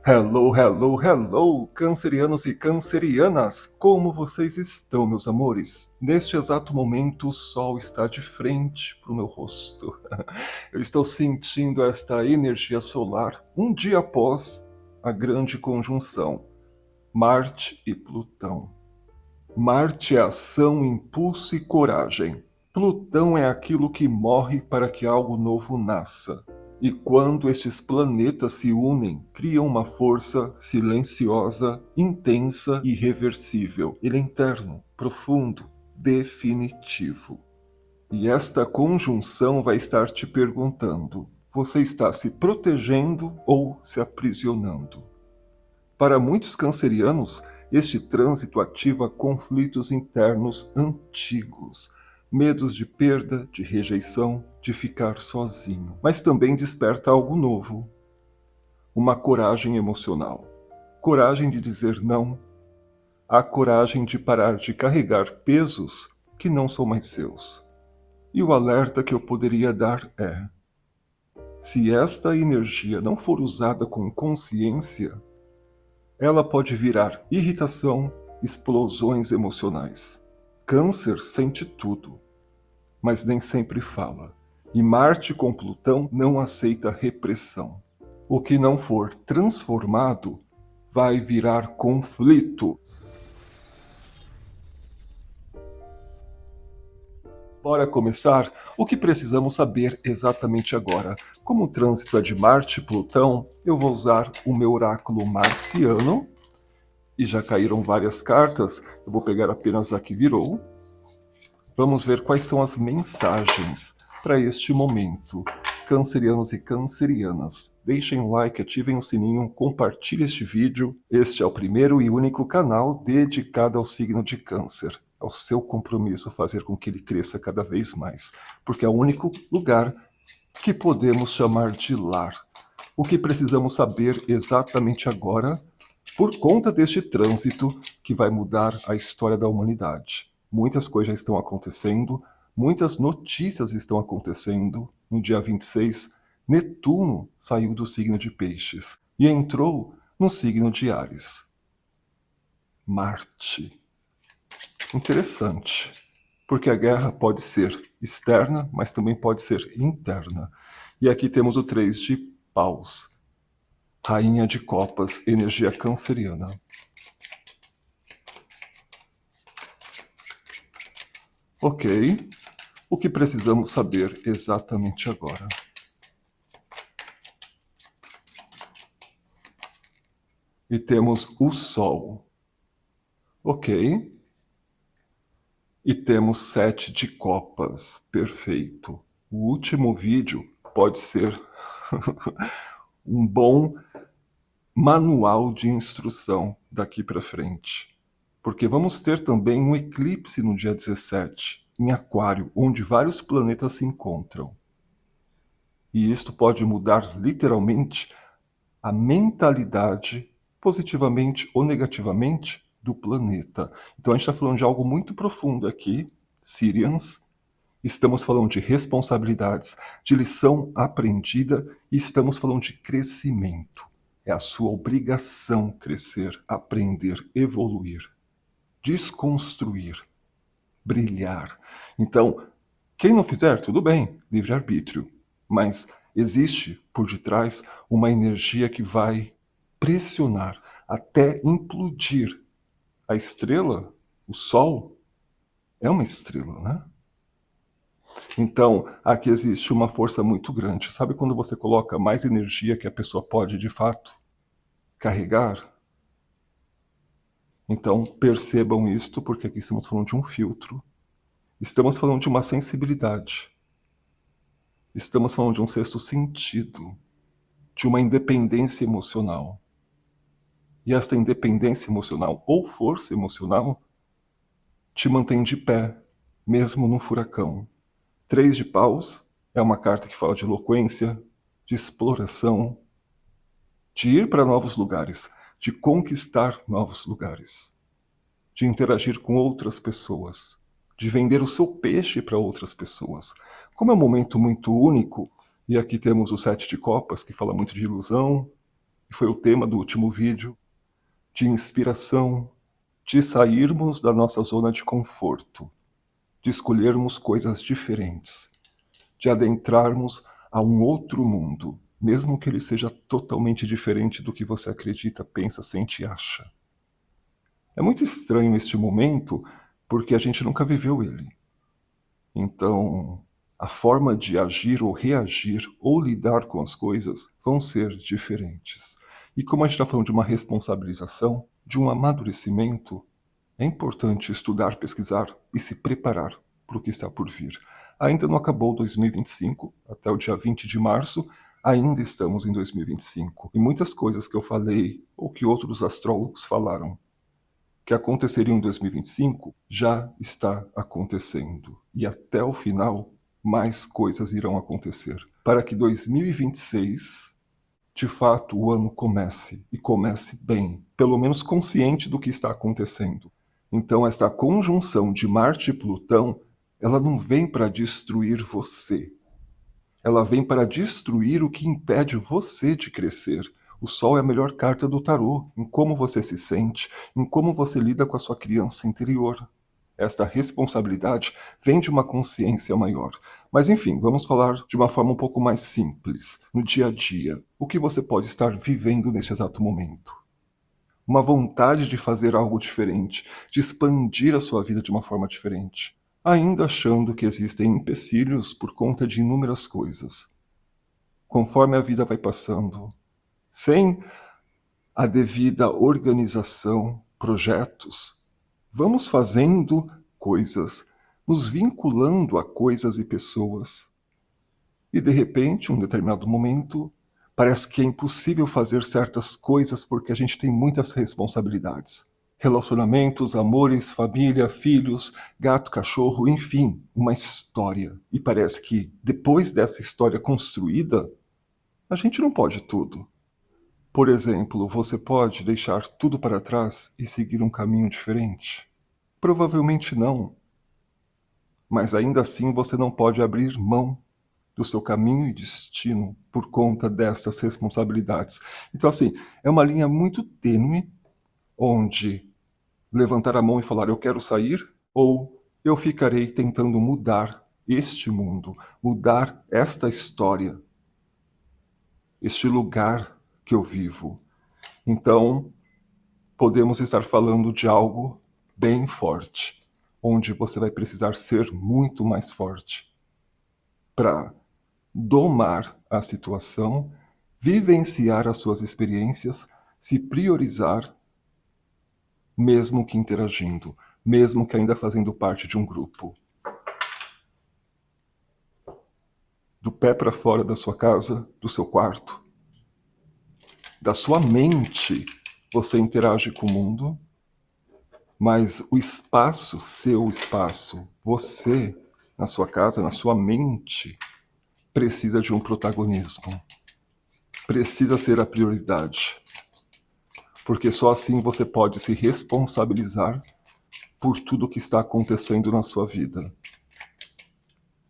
Hello, hello, hello, cancerianos e cancerianas! Como vocês estão, meus amores? Neste exato momento, o sol está de frente para o meu rosto. Eu estou sentindo esta energia solar um dia após a grande conjunção Marte e Plutão. Marte é ação, impulso e coragem. Plutão é aquilo que morre para que algo novo nasça. E quando estes planetas se unem, criam uma força silenciosa, intensa e irreversível. Ele é interno, profundo, definitivo. E esta conjunção vai estar te perguntando: você está se protegendo ou se aprisionando? Para muitos cancerianos, este trânsito ativa conflitos internos antigos, medos de perda, de rejeição, de ficar sozinho. Mas também desperta algo novo, uma coragem emocional. Coragem de dizer não, a coragem de parar de carregar pesos que não são mais seus. E o alerta que eu poderia dar é: se esta energia não for usada com consciência, ela pode virar irritação, explosões emocionais. Câncer sente tudo, mas nem sempre fala. E Marte com Plutão não aceita repressão. O que não for transformado vai virar conflito. Bora começar? O que precisamos saber exatamente agora? Como o trânsito é de Marte e Plutão, eu vou usar o meu oráculo marciano. E já caíram várias cartas, eu vou pegar apenas a que virou. Vamos ver quais são as mensagens para este momento. Cancerianos e cancerianas, deixem o like, ativem o sininho, compartilhem este vídeo. Este é o primeiro e único canal dedicado ao signo de Câncer. É o seu compromisso fazer com que ele cresça cada vez mais, porque é o único lugar que podemos chamar de lar. O que precisamos saber exatamente agora, por conta deste trânsito que vai mudar a história da humanidade. Muitas coisas já estão acontecendo, muitas notícias estão acontecendo. No dia 26, Netuno saiu do signo de Peixes e entrou no signo de Áries. Marte. Interessante, porque a guerra pode ser externa, mas também pode ser interna. E aqui temos o 3 de paus. Rainha de copas, energia canceriana. Ok, o que precisamos saber exatamente agora? E temos o Sol. Ok. E temos 7 de copas, perfeito. O último vídeo pode ser um bom manual de instrução daqui para frente. Porque vamos ter também um eclipse no dia 17, em Aquário, onde vários planetas se encontram. E isto pode mudar literalmente a mentalidade, positivamente ou negativamente, do planeta. Então a gente está falando de algo muito profundo aqui, Sirians. Estamos falando de responsabilidades, de lição aprendida e estamos falando de crescimento. É a sua obrigação crescer, aprender, evoluir, desconstruir, brilhar. Então, quem não fizer, tudo bem, livre-arbítrio. Mas existe por detrás uma energia que vai pressionar até implodir. A estrela, o Sol, é uma estrela, né? Então, aqui existe uma força muito grande. Sabe quando você coloca mais energia que a pessoa pode, de fato, carregar? Então, percebam isto, porque aqui estamos falando de um filtro. Estamos falando de uma sensibilidade. Estamos falando de um sexto sentido, de uma independência emocional. E esta independência emocional, ou força emocional, te mantém de pé, mesmo no furacão. 3 de paus é uma carta que fala de eloquência, de exploração, de ir para novos lugares, de conquistar novos lugares, de interagir com outras pessoas, de vender o seu peixe para outras pessoas. Como é um momento muito único, e aqui temos o 7 de copas, que fala muito de ilusão, e foi o tema do último vídeo, de inspiração, de sairmos da nossa zona de conforto, de escolhermos coisas diferentes, de adentrarmos a um outro mundo, mesmo que ele seja totalmente diferente do que você acredita, pensa, sente e acha. É muito estranho este momento, porque a gente nunca viveu ele. Então, a forma de agir ou reagir ou lidar com as coisas vão ser diferentes. E como a gente está falando de uma responsabilização, de um amadurecimento, é importante estudar, pesquisar e se preparar para o que está por vir. Ainda não acabou 2025, até o dia 20 de março, ainda estamos em 2025. E muitas coisas que eu falei ou que outros astrólogos falaram que aconteceriam em 2025 já está acontecendo. E até o final, mais coisas irão acontecer. Para que 2026, de fato, o ano comece, e comece bem, pelo menos consciente do que está acontecendo. Então, esta conjunção de Marte e Plutão, ela não vem para destruir você. Ela vem para destruir o que impede você de crescer. O Sol é a melhor carta do tarô, em como você se sente, em como você lida com a sua criança interior. Esta responsabilidade vem de uma consciência maior. Mas enfim, vamos falar de uma forma um pouco mais simples, no dia a dia. O que você pode estar vivendo neste exato momento? Uma vontade de fazer algo diferente, de expandir a sua vida de uma forma diferente, ainda achando que existem empecilhos por conta de inúmeras coisas. Conforme a vida vai passando, sem a devida organização, projetos, vamos fazendo coisas, nos vinculando a coisas e pessoas. E de repente, em um determinado momento, parece que é impossível fazer certas coisas porque a gente tem muitas responsabilidades. Relacionamentos, amores, família, filhos, gato, cachorro, enfim, uma história. E parece que depois dessa história construída, a gente não pode tudo. Por exemplo, você pode deixar tudo para trás e seguir um caminho diferente? Provavelmente não. Mas ainda assim você não pode abrir mão do seu caminho e destino por conta dessas responsabilidades. Então, assim, é uma linha muito tênue onde levantar a mão e falar eu quero sair, ou eu ficarei tentando mudar este mundo, mudar esta história, este lugar que eu vivo. Então, podemos estar falando de algo bem forte, onde você vai precisar ser muito mais forte para domar a situação, vivenciar as suas experiências, se priorizar, mesmo que interagindo, mesmo que ainda fazendo parte de um grupo. Do pé para fora da sua casa, do seu quarto, da sua mente, você interage com o mundo, mas o espaço, seu espaço, você, na sua casa, na sua mente, precisa de um protagonismo. Precisa ser a prioridade. Porque só assim você pode se responsabilizar por tudo que está acontecendo na sua vida.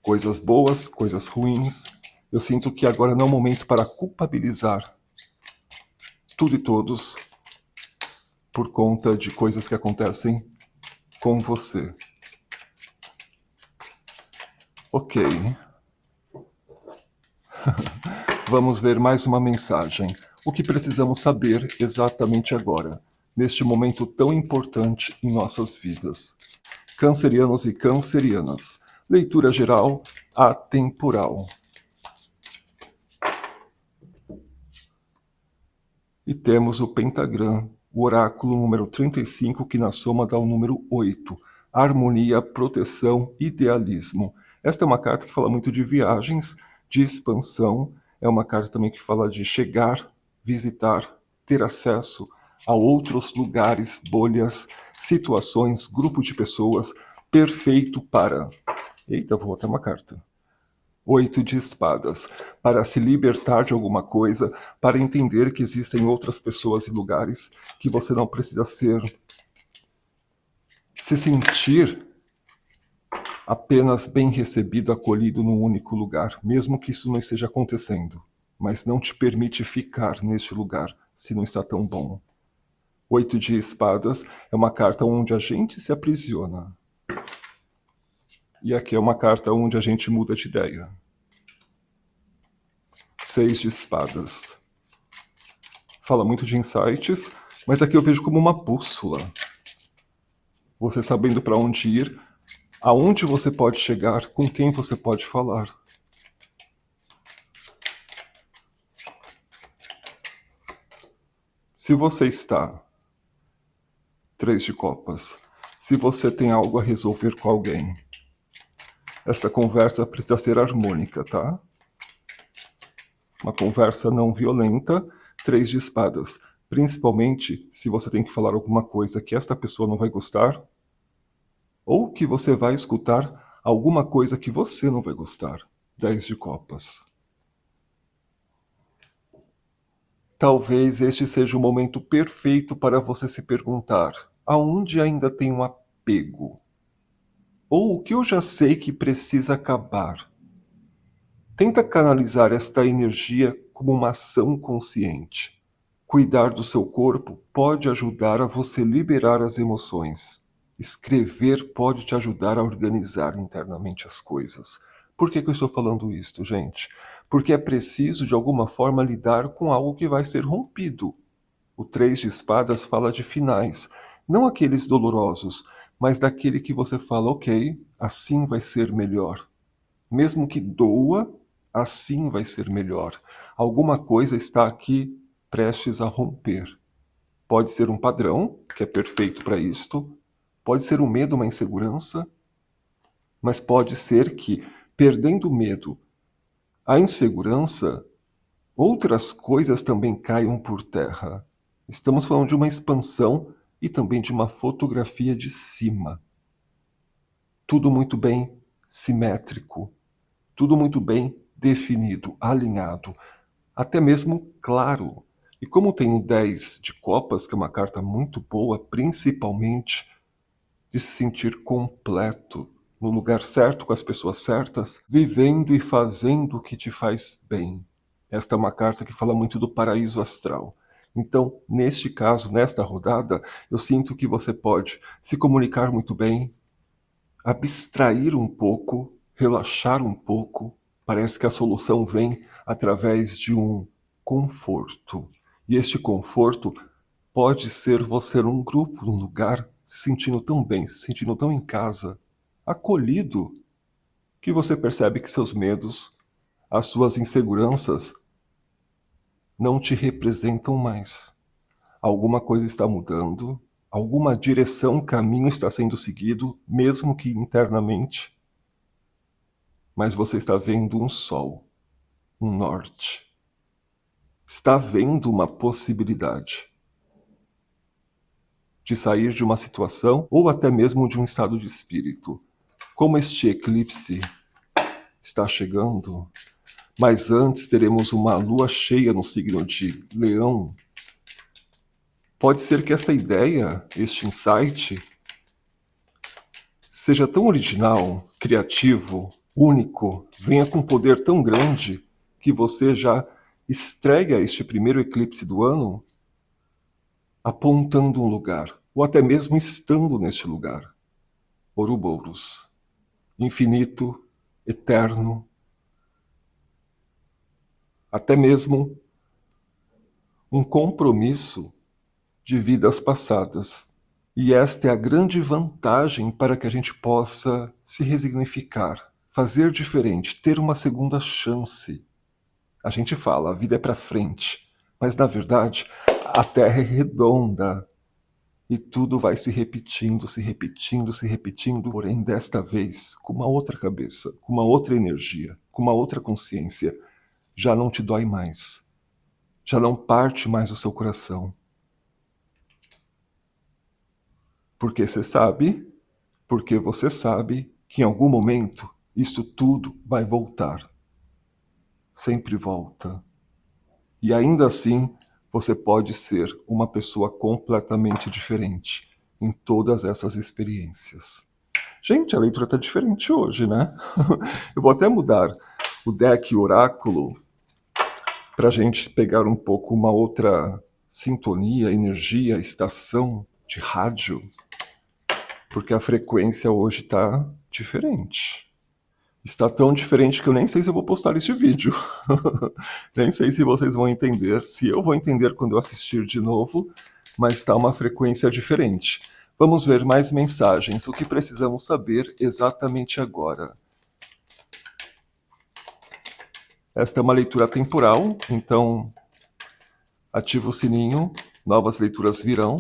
Coisas boas, coisas ruins. Eu sinto que agora não é o momento para culpabilizar tudo e todos por conta de coisas que acontecem com você. Ok. Vamos ver mais uma mensagem. O que precisamos saber exatamente agora, neste momento tão importante em nossas vidas. Cancerianos e cancerianas. Leitura geral atemporal. E temos o pentagrama, o oráculo número 35, que na soma dá o número 8. Harmonia, proteção, idealismo. Esta é uma carta que fala muito de viagens, de expansão. É uma carta também que fala de chegar, visitar, ter acesso a outros lugares, bolhas, situações, grupo de pessoas, perfeito para... Eita, vou botar uma carta. 8 de espadas, para se libertar de alguma coisa, para entender que existem outras pessoas e lugares, que você não precisa se sentir apenas bem recebido, acolhido num único lugar, mesmo que isso não esteja acontecendo, mas não te permite ficar neste lugar, se não está tão bom. 8 de espadas é uma carta onde a gente se aprisiona. E aqui é uma carta onde a gente muda de ideia. 6 de espadas. Fala muito de insights, mas aqui eu vejo como uma bússola. Você sabendo para onde ir, aonde você pode chegar, com quem você pode falar. Se você está... 3 de copas. Se você tem algo a resolver com alguém, esta conversa precisa ser harmônica, tá? Uma conversa não violenta. 3 de espadas. Principalmente se você tem que falar alguma coisa que esta pessoa não vai gostar, ou que você vai escutar alguma coisa que você não vai gostar. 10 de copas. Talvez este seja o momento perfeito para você se perguntar: aonde ainda tem um apego? Ou o que eu já sei que precisa acabar? Tenta canalizar esta energia como uma ação consciente. Cuidar do seu corpo pode ajudar a você liberar as emoções. Escrever pode te ajudar a organizar internamente as coisas. Por que eu estou falando isto, gente? Porque é preciso, de alguma forma, lidar com algo que vai ser rompido. O 3 de espadas fala de finais, não aqueles dolorosos, mas daquele que você fala, ok, assim vai ser melhor. Mesmo que doa, assim vai ser melhor. Alguma coisa está aqui prestes a romper. Pode ser um padrão, que é perfeito para isto, pode ser um medo, uma insegurança, mas pode ser que, perdendo o medo, a insegurança, outras coisas também caiam por terra. Estamos falando de uma expansão e também de uma fotografia de cima. Tudo muito bem simétrico, tudo muito bem definido, alinhado, até mesmo claro. E como tem o 10 de copas, que é uma carta muito boa, principalmente de se sentir completo, no lugar certo, com as pessoas certas, vivendo e fazendo o que te faz bem. Esta é uma carta que fala muito do paraíso astral. Então, neste caso, nesta rodada, eu sinto que você pode se comunicar muito bem, abstrair um pouco, relaxar um pouco. Parece que a solução vem através de um conforto. E este conforto pode ser você num grupo, num lugar, se sentindo tão bem, se sentindo tão em casa, acolhido, que você percebe que seus medos, as suas inseguranças, não te representam mais. Alguma coisa está mudando, alguma direção, caminho está sendo seguido, mesmo que internamente. Mas você está vendo um sol, um norte. Está vendo uma possibilidade de sair de uma situação ou até mesmo de um estado de espírito. Como este eclipse está chegando, mas antes teremos uma lua cheia no signo de Leão. Pode ser que essa ideia, este insight, seja tão original, criativo, único, venha com um poder tão grande que você já estreia este primeiro eclipse do ano apontando um lugar, ou até mesmo estando neste lugar. Ouroboros, infinito, eterno, até mesmo um compromisso de vidas passadas. E esta é a grande vantagem para que a gente possa se resignificar, fazer diferente, ter uma segunda chance. A gente fala, a vida é para frente, mas na verdade a Terra é redonda e tudo vai se repetindo, se repetindo, se repetindo, porém desta vez com uma outra cabeça, com uma outra energia, com uma outra consciência. Já não te dói mais, já não parte mais o seu coração. Porque você sabe que em algum momento isto tudo vai voltar. Sempre volta. E ainda assim, você pode ser uma pessoa completamente diferente em todas essas experiências. Gente, a leitura está diferente hoje, né? Eu vou até mudar o deck oráculo para a gente pegar um pouco uma outra sintonia, energia, estação de rádio, porque a frequência hoje está diferente. Está tão diferente que eu nem sei se eu vou postar este vídeo. Nem sei se vocês vão entender, se eu vou entender quando eu assistir de novo, mas está uma frequência diferente. Vamos ver mais mensagens, o que precisamos saber exatamente agora. Esta é uma leitura temporal, então ativa o sininho, novas leituras virão.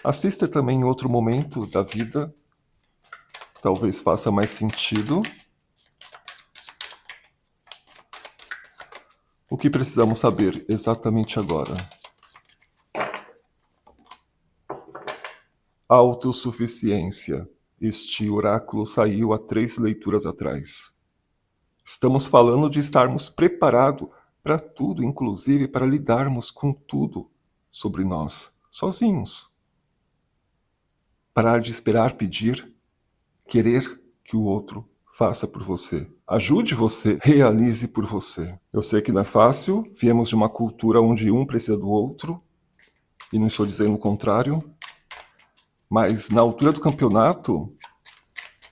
Assista também em outro momento da vida, talvez faça mais sentido. O que precisamos saber exatamente agora? Autossuficiência. Este oráculo saiu há 3 leituras atrás. Estamos falando de estarmos preparados para tudo, inclusive para lidarmos com tudo sobre nós, sozinhos. Parar de esperar, pedir, querer que o outro faça por você. Ajude você, realize por você. Eu sei que não é fácil, viemos de uma cultura onde um precisa do outro, e não estou dizendo o contrário, mas na altura do campeonato,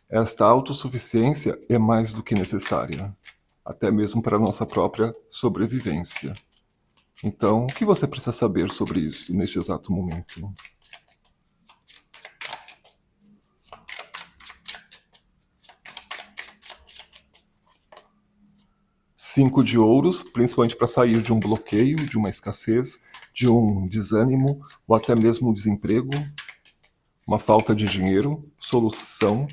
esta autossuficiência é mais do que necessária, até mesmo para a nossa própria sobrevivência. Então, o que você precisa saber sobre isso neste exato momento? Cinco de ouros, principalmente para sair de um bloqueio, de uma escassez, de um desânimo, ou até mesmo um desemprego, uma falta de dinheiro, solução,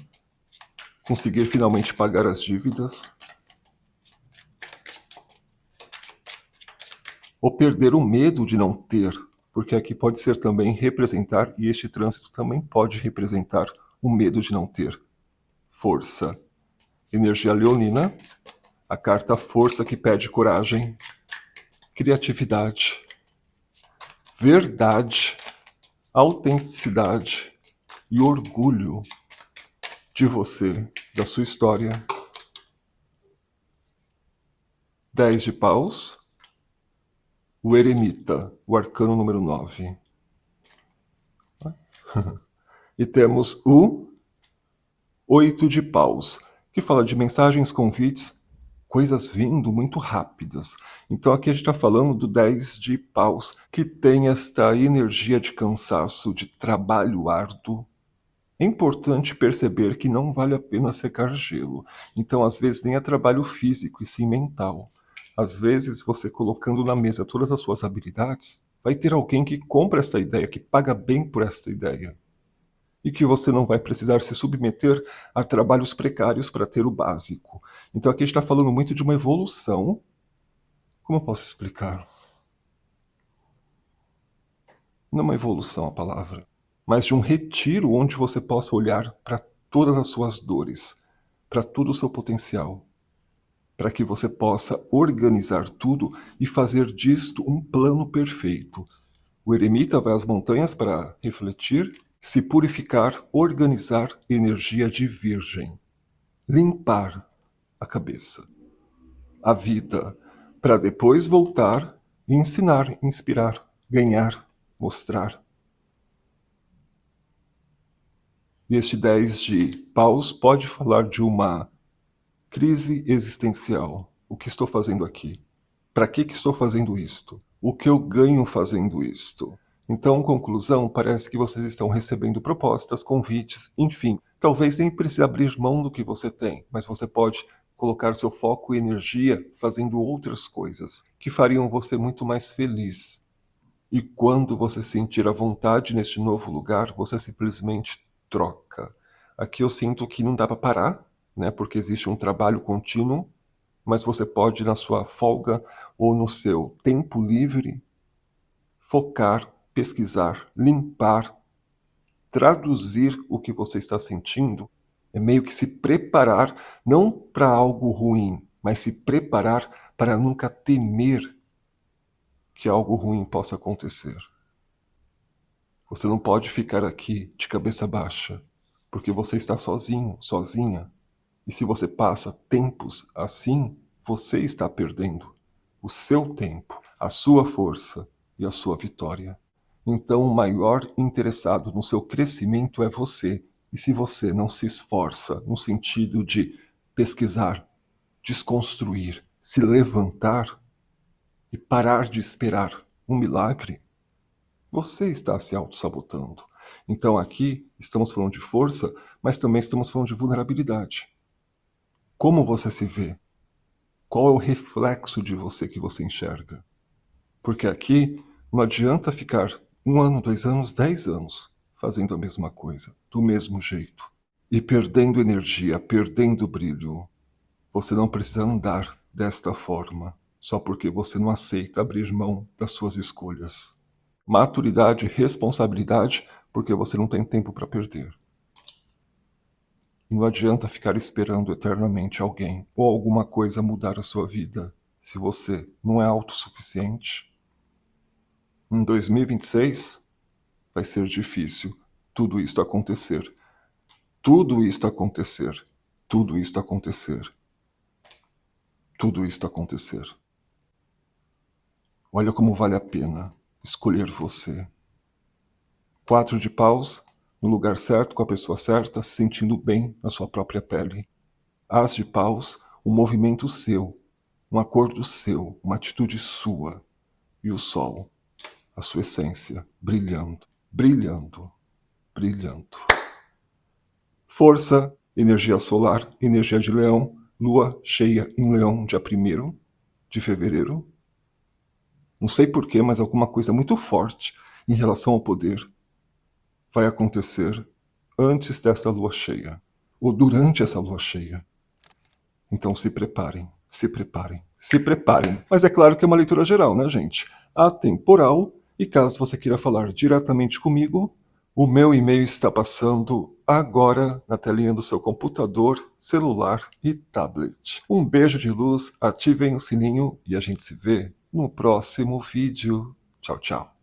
conseguir finalmente pagar as dívidas, ou perder o medo de não ter, porque aqui pode ser também representar, e este trânsito também pode representar o medo de não ter. Força. Energia leonina, a carta força que pede coragem, criatividade, verdade, autenticidade e orgulho de você, da sua história. 10 de paus, o eremita, o arcano número 9. E temos o 8 de paus, que fala de mensagens, convites, coisas vindo muito rápidas. Então aqui a gente está falando do 10 de paus, que tem esta energia de cansaço, de trabalho árduo. É importante perceber que não vale a pena secar gelo. Então às vezes nem é trabalho físico e sim mental. Às vezes você colocando na mesa todas as suas habilidades, vai ter alguém que compra esta ideia, que paga bem por esta ideia. E que você não vai precisar se submeter a trabalhos precários para ter o básico. Então aqui a gente está falando muito de uma evolução. Como eu posso explicar? Não é uma evolução a palavra, mas de um retiro onde você possa olhar para todas as suas dores, para todo o seu potencial, para que você possa organizar tudo e fazer disto um plano perfeito. O eremita vai às montanhas para refletir, se purificar, organizar energia de virgem, limpar a cabeça, a vida, para depois voltar e ensinar, inspirar, ganhar, mostrar. E este 10 de paus pode falar de uma crise existencial. O que estou fazendo aqui? Para que estou fazendo isto? O que eu ganho fazendo isto? Então, conclusão, parece que vocês estão recebendo propostas, convites, enfim. Talvez nem precise abrir mão do que você tem, mas você pode colocar seu foco e energia fazendo outras coisas que fariam você muito mais feliz. E quando você sentir a vontade neste novo lugar, você simplesmente troca. Aqui eu sinto que não dá para parar, né, porque existe um trabalho contínuo, mas você pode, na sua folga ou no seu tempo livre, focar, pesquisar, limpar, traduzir o que você está sentindo. É meio que se preparar, não para algo ruim, mas se preparar para nunca temer que algo ruim possa acontecer. Você não pode ficar aqui de cabeça baixa, porque você está sozinho, sozinha. E se você passa tempos assim, você está perdendo o seu tempo, a sua força e a sua vitória. Então, o maior interessado no seu crescimento é você. E se você não se esforça no sentido de pesquisar, desconstruir, se levantar e parar de esperar um milagre, você está se auto-sabotando. Então aqui estamos falando de força, mas também estamos falando de vulnerabilidade. Como você se vê? Qual é o reflexo de você que você enxerga? Porque aqui não adianta ficar 1 ano, 2 anos, 10 anos fazendo a mesma coisa, do mesmo jeito. E perdendo energia, perdendo brilho. Você não precisa andar desta forma, só porque você não aceita abrir mão das suas escolhas. Maturidade, responsabilidade, porque você não tem tempo para perder. E não adianta ficar esperando eternamente alguém ou alguma coisa mudar a sua vida, se você não é autossuficiente. Em 2026, vai ser difícil tudo isto acontecer. Tudo isto acontecer. Tudo isto acontecer. Tudo isto acontecer. Olha como vale a pena escolher você. 4 de paus, no lugar certo, com a pessoa certa, se sentindo bem na sua própria pele. As de paus, um movimento seu, um acordo seu, uma atitude sua. E o sol, a sua essência, brilhando, brilhando, brilhando. Força, energia solar, energia de leão, lua cheia em leão, dia 1º de fevereiro. Não sei porquê, mas alguma coisa muito forte em relação ao poder vai acontecer antes dessa lua cheia, ou durante essa lua cheia. Então se preparem, se preparem, se preparem. Mas é claro que é uma leitura geral, né, gente? Atemporal, e caso você queira falar diretamente comigo, o meu e-mail está passando agora na telinha do seu computador, celular e tablet. Um beijo de luz, ativem o sininho e a gente se vê no próximo vídeo. Tchau, tchau.